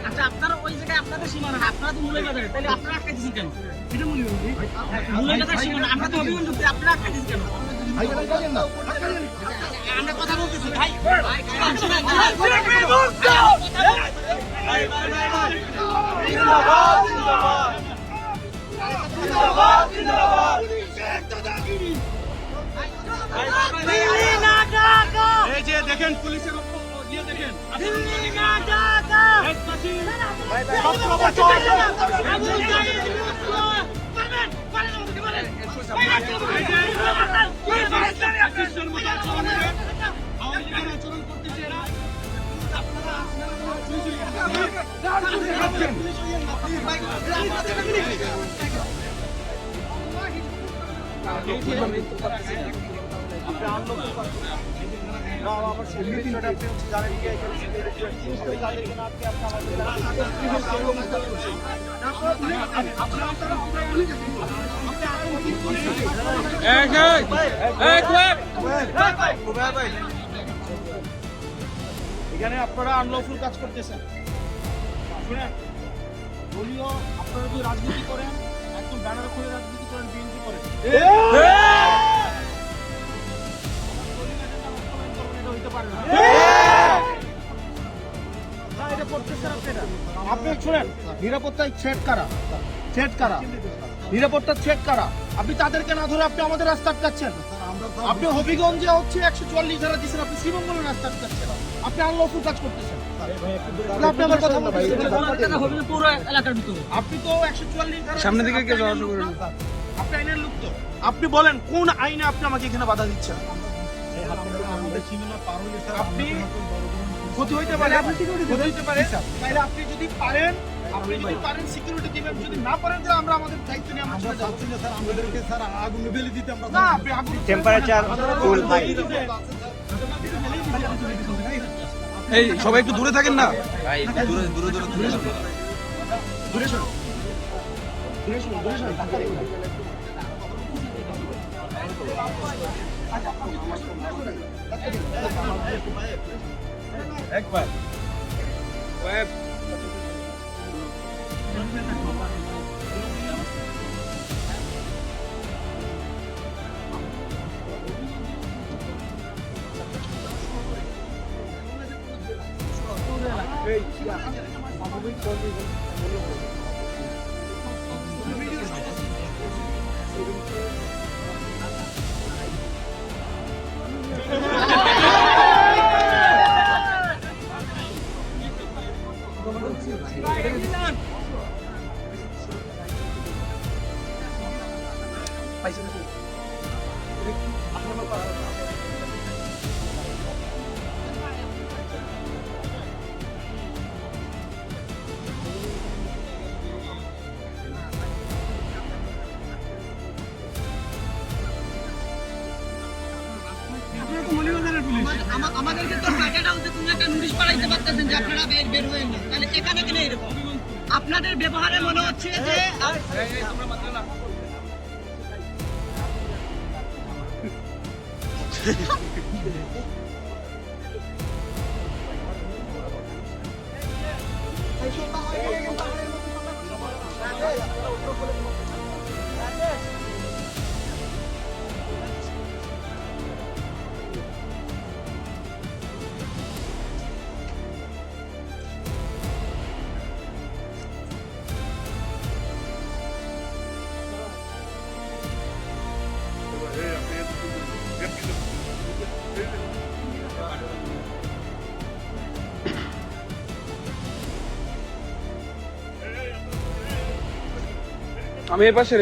আচ্ছা আপনারা ওই জায়গায় আপনাদের সীমানা আপনারা তো মূলে বাজারে তাহলে আপনারা আটকে দিচ্ছেন কেন? এটা মূলে বাজার সীমানা আমরা তো অভিমান করতে আপনারা আটকে দিচ্ছেন কেন? আমরা কথা বলতেছি ভাই এই যে দেখেন পুলিশের ইয়ে দেখেন আচরণ করতেছে এরা এখানে আপনারা আনলফুল কাজ করতেছেন। শুনেন, দলীয় আপনারা যদি রাজনীতি করেন, একদম ব্যানার খুলে রাজনীতি করেন, বিএনপি করেন, হইতে পারে না। এটা করতেছেন আপনারা। আপনি শুনেন, নিরাপত্তায় থ্রেট কারা, নিরাপত্তার থ্রেট কারা? আপনি তাদেরকে না ধরে আপনি আমাদের রাস্তা আটকাচ্ছেন। আপনি হবিগঞ্জে হচ্ছে 144 ধারা দিচ্ছেন, আপনি শ্রীমঙ্গলের রাস্তা আটকাচ্ছেন, আপনি আনলফুল কাজ করতেছেন। আপনি আমার কথা বলছেন পুরো এলাকার ভিতরে আপনি তো 144 ধারা সামনে দিকে কে যাওয়া শুরু করেন? আপনি আইনের লোক তো, আপনি বলেন কোন আইনে আপনি আমাকে এখানে বাধা দিচ্ছেন? আপনি ক্ষতি হইতে পারে, তাহলে আপনি যদি পারেন সিকিউরিটি দিবেন, যদি না পারেন তাহলে আমরা আমাদের দায়িত্ব নিয়ে আমরা চলে যাচ্ছি না স্যার। আমাদেরকে স্যার আগুন বেলে দিতে আমরা না, আপনি আগুন টেম্পারেচার ফুল হাই। এই সবাই একটু দূরে থাকেন না ভাই, দূরে দূরে দূরে দূরে সরো, দূরে সরো, দূরে সরো, দূরে সরো। একবার ওয়েব আমাদেরকে তো প্যাকেট হাউসে তুমি একটা নোটিশ পাঠাইতে পারতেছেন যে আপনারা বের হয়ে না, তাহলে এখানে কেন এরকম? আপনাদের ব্যবহারে মনে হচ্ছে যে আমি এই পাশে